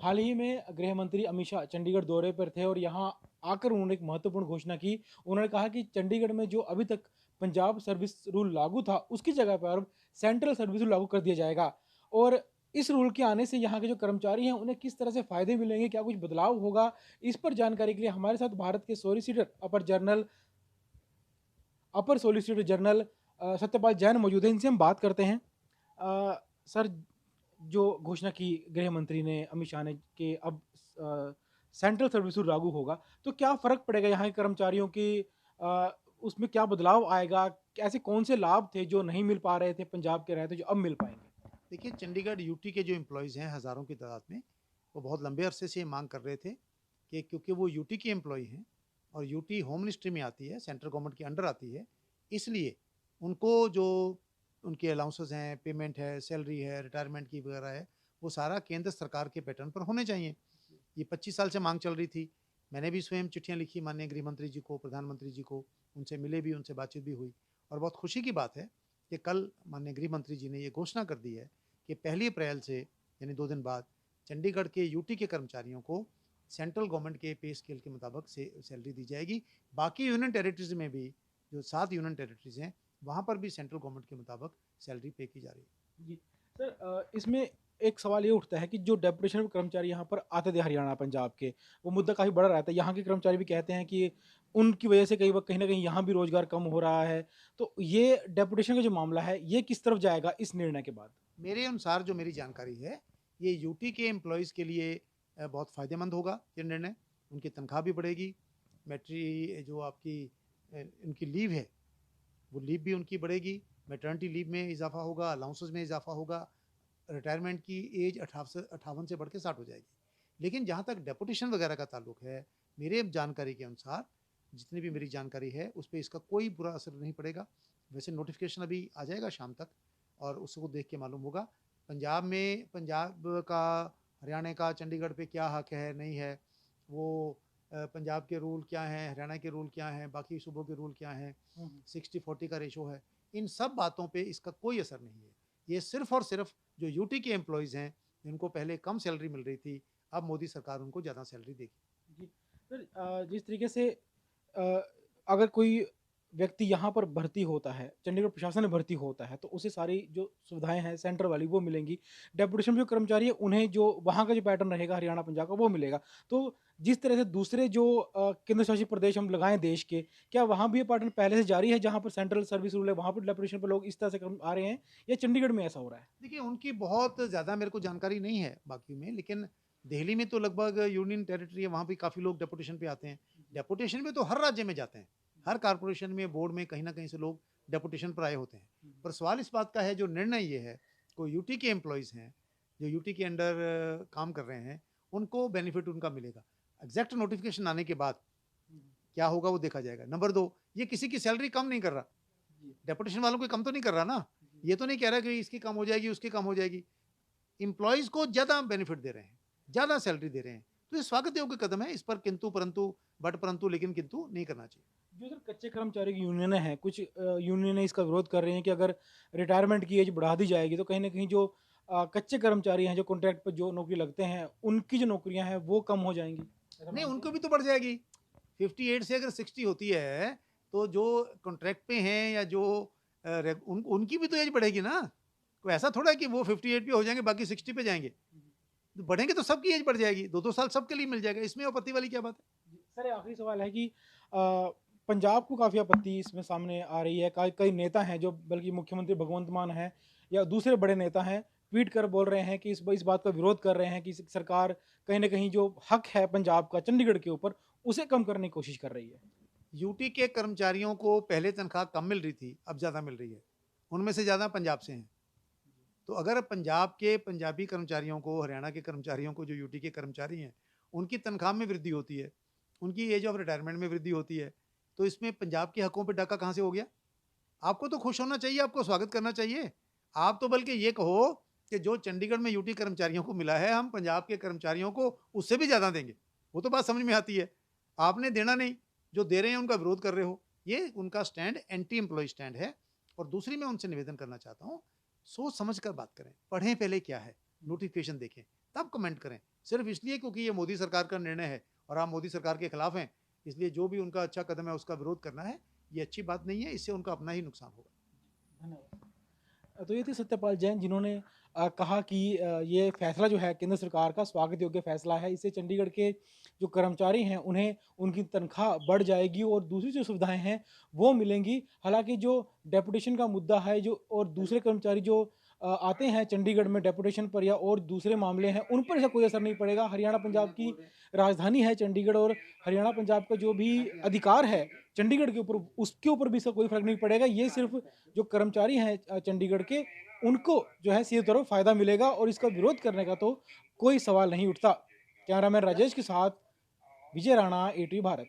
हाल ही में गृह मंत्री अमित शाह चंडीगढ़ दौरे पर थे और यहाँ आकर उन्होंने एक महत्वपूर्ण घोषणा की। उन्होंने कहा कि चंडीगढ़ में जो अभी तक पंजाब सर्विस रूल लागू था, उसकी जगह पर अब सेंट्रल सर्विस रूल लागू कर दिया जाएगा। और इस रूल के आने से यहाँ के जो कर्मचारी हैं, उन्हें किस तरह से फ़ायदे मिलेंगे, क्या कुछ बदलाव होगा? इस पर जानकारी के लिए हमारे साथ भारत के अपर सॉलिसिटर जनरल सत्यपाल जैन मौजूद हैं। इनसे हम बात करते हैं। सर, जो घोषणा की गृह मंत्री ने अमित शाह ने कि अब सेंट्रल सर्विस रूल लागू होगा, तो क्या फ़र्क पड़ेगा यहाँ के कर्मचारियों की उसमें क्या बदलाव आएगा? ऐसे कौन से लाभ थे जो नहीं मिल पा रहे थे पंजाब के रहते जो अब मिल पाएँगे? देखिए, चंडीगढ़ यूटी के जो एम्प्लॉइज़ हैं हज़ारों की तादाद में, वो बहुत लंबे अरसे से ये माँग कर रहे थे कि क्योंकि वो यूटी के एम्प्लॉयी हैं और यूटी होम मिनिस्ट्री में आती है, सेंट्रल गवर्नमेंट के अंडर आती है, इसलिए उनको जो उनके अलाउंसेस हैं, पेमेंट है, सैलरी है, रिटायरमेंट की वगैरह है, वो सारा केंद्र सरकार के पैटर्न पर होने चाहिए। ये 25 साल से माँग चल रही थी। मैंने भी स्वयं चिट्ठियाँ लिखी माननीय गृह मंत्री जी को, प्रधानमंत्री जी को, उनसे मिले भी, उनसे बातचीत भी हुई और बहुत खुशी की बात है कि कल माननीय गृह मंत्री जी ने ये घोषणा कर दी है कि पहली अप्रैल से यानी 2 दिन बाद चंडीगढ़ के यूटी के कर्मचारियों को सेंट्रल गवर्नमेंट के पे स्केल के मुताबिक से सैलरी दी जाएगी। बाकी यूनियन टेरिटरीज़ में भी जो 7 यूनियन टेरिटरीज़ हैं, वहाँ पर भी सेंट्रल गवर्नमेंट के मुताबिक सैलरी पे की जा रही है। जी। सर, इसमें एक सवाल ये उठता है कि जो डेपुटेशन कर्मचारी यहाँ पर आते थे हरियाणा, पंजाब के, वो मुद्दा काफ़ी बड़ा रहता है। यहाँ के कर्मचारी भी कहते हैं कि उनकी वजह से कहीं न कहीं यहाँ भी रोज़गार कम हो रहा है। तो ये डेपुटेशन का जो मामला है, ये किस तरफ जाएगा इस निर्णय के बाद? मेरे अनुसार जो मेरी जानकारी है, ये यूटी के एम्प्लॉइज़ के लिए बहुत फ़ायदेमंद होगा ये निर्णय। उनकी तनख्वाह भी बढ़ेगी, जो आपकी उनकी लीव है, वो लीव भी उनकी बढ़ेगी, मैटरनिटी लीव में इज़ाफ़ा होगा, अलाउंसेस में इज़ाफ़ा होगा, रिटायरमेंट की एज 58 से बढ़ के 60 हो जाएगी। लेकिन जहाँ तक डेपुटेशन वगैरह का ताल्लुक है, मेरे जानकारी के अनुसार, जितनी भी मेरी जानकारी है, उस पे इसका कोई बुरा असर नहीं पड़ेगा। वैसे नोटिफ़िकेशन अभी आ जाएगा शाम तक और उसको देख के मालूम होगा। पंजाब का, हरियाणा का चंडीगढ़ पे क्या हक है, नहीं है, वो पंजाब के रूल क्या हैं, हरियाणा के रूल क्या हैं, बाकी सूबों के रूल क्या हैं, हुँ, हुँ। 60-40 का रेशो है। इन सब बातों पे इसका कोई असर नहीं है। ये सिर्फ़ और सिर्फ़ जो यूटी के एम्प्लॉइज़ हैं, जिनको पहले कम सैलरी मिल रही थी, अब मोदी सरकार उनको ज़्यादा सैलरी देगी। जी। सर, जिस तरीके से अ, अगर कोई व्यक्ति यहाँ पर भर्ती होता है, चंडीगढ़ प्रशासन में भर्ती होता है, तो उसे सारी जो सुविधाएँ हैं सेंटर वाली वो मिलेंगी। डेपुटेशन में जो कर्मचारी है उन्हें जो वहाँ का जो पैटर्न रहेगा हरियाणा, पंजाब का वो मिलेगा। तो जिस तरह से दूसरे जो केंद्र शासित प्रदेश हम लगाएँ देश के, क्या वहाँ भी ये पैटर्न पहले से जारी है जहाँ पर सेंट्रल सर्विस रूल है, वहाँ पर डेपुटेशन पे लोग इस तरह से कम आ रहे हैं या चंडीगढ़ में ऐसा हो रहा है? देखिए, उनकी बहुत ज़्यादा मेरे को जानकारी नहीं है बाकी में, लेकिन दिल्ली में तो लगभग यूनियन टेरिटरी है, वहाँ भी काफ़ी लोग डेपुटेशन पे आते हैं। डेपुटेशन पे तो हर राज्य में जाते हैं। हर कॉर्पोरेशन में, बोर्ड में कहीं न कहीं से लोग डेपुटेशन पर आए होते हैं। पर सवाल इस बात का है, जो निर्णय ये है, कोई यूटी के एम्प्लॉइज़ हैं, जो यूटी के अंडर काम कर रहे हैं, उनको बेनिफिट उनका मिलेगा। एग्ज़ैक्ट नोटिफ़िकेशन आने के बाद क्या होगा वो देखा जाएगा। नंबर 2, ये किसी की सैलरी कम नहीं कर रहा। जी, डेपुटेशन वालों को कम तो नहीं कर रहा ना। जी। ये तो नहीं कह रहा कि इसकी कम हो जाएगी, उसकी कम हो जाएगी। एम्प्लॉइज़ को ज़्यादा बेनिफिट दे रहे हैं, ज़्यादा सैलरी दे रहे हैं। तो ये स्वागत योग्य कदम है, इस पर किंतु परंतु, बट परंतु, लेकिन किंतु नहीं करना चाहिए। जो सर कच्चे कर्मचारी की यूनियनें हैं, कुछ यूनियनें इसका विरोध कर रही हैं कि अगर रिटायरमेंट की एज बढ़ा दी जाएगी तो कहीं न कहीं जो कच्चे कर्मचारी हैं, जो कॉन्ट्रैक्ट पे जो नौकरी लगते हैं, उनकी जो नौकरियाँ हैं वो कम हो जाएँगी। ऐसा नहीं, मानते उनको हैं? भी तो बढ़ जाएगी। 58 से अगर 60 होती है, तो जो कॉन्ट्रैक्ट पे हैं या जो उनकी भी तो एज बढ़ेगी ना। कोई ऐसा थोड़ा है कि वो 58 पे हो जाएँगे, बाकी 60 पे जाएँगे। तो बढ़ेंगे तो सबकी एज बढ़ जाएगी, 2-2 साल सबके लिए मिल जाएगा, इसमें आपत्ति वाली क्या बात है? जी, सर, ये आखिरी सवाल है कि पंजाब को काफ़ी आपत्ति इसमें सामने आ रही है। कई कई नेता हैं जो बल्कि मुख्यमंत्री भगवंत मान हैं या दूसरे बड़े नेता हैं, ट्वीट कर बोल रहे हैं कि इस बात का विरोध कर रहे हैं कि सरकार कहीं न कहीं जो हक है पंजाब का चंडीगढ़ के ऊपर, उसे कम करने की कोशिश कर रही है। यूटी के कर्मचारियों को पहले तनख्वाह कम मिल रही थी, अब ज़्यादा मिल रही है। उनमें से ज़्यादा पंजाब से हैं। तो अगर पंजाब के पंजाबी कर्मचारियों को, हरियाणा के कर्मचारियों को, जो यूटी के कर्मचारी हैं, उनकी तनख्वाह में वृद्धि होती है, उनकी एज ऑफ रिटायरमेंट में वृद्धि होती है, तो इसमें पंजाब के हकों पे डाका कहाँ से हो गया? आपको तो खुश होना चाहिए, आपको स्वागत करना चाहिए। आप तो बल्कि ये कहो कि जो चंडीगढ़ में यूटी कर्मचारियों को मिला है, हम पंजाब के कर्मचारियों को उससे भी ज़्यादा देंगे। वो तो बात समझ में आती है। आपने देना नहीं, जो दे रहे हैं उनका विरोध कर रहे हो। ये उनका स्टैंड एंटी एम्प्लॉयी स्टैंड है। और दूसरी मैं उनसे निवेदन करना चाहता हूँ, सोच समझ कर बात करें। पढ़ें पहले क्या है, नोटिफ़िकेशन देखें, तब कमेंट करें। सिर्फ इसलिए क्योंकि ये मोदी सरकार का निर्णय है और आप मोदी सरकार के खिलाफ हैं, इसलिए जो भी उनका अच्छा कदम है उसका विरोध करना है, ये अच्छी बात नहीं है, इससे उनका अपना ही नुकसान होगा। धन्यवाद। तो ये थे सत्यपाल जैन जिन्होंने कहा कि ये फैसला जो है केंद्र सरकार का स्वागत योग्य फैसला है। इससे चंडीगढ़ के जो कर्मचारी हैं उन्हें उनकी तनख्वाह बढ़ जाएगी और दूसरी जो सुविधाएँ हैं वो मिलेंगी। हालाँकि जो डेपुटेशन का मुद्दा है जो और दूसरे कर्मचारी जो आते हैं चंडीगढ़ में डेपुटेशन पर या और दूसरे मामले हैं उन पर इसका कोई असर नहीं पड़ेगा। हरियाणा पंजाब की राजधानी है चंडीगढ़ और हरियाणा पंजाब का जो भी अधिकार है चंडीगढ़ के ऊपर उसके ऊपर भी इसका कोई फ़र्क नहीं पड़ेगा। ये सिर्फ़ जो कर्मचारी हैं चंडीगढ़ के उनको जो है सीधे तौर पर फ़ायदा मिलेगा और इसका विरोध करने का तो कोई सवाल नहीं उठता। कैमरामैन राजेश के साथ विजय राणा, एटीवी भारत।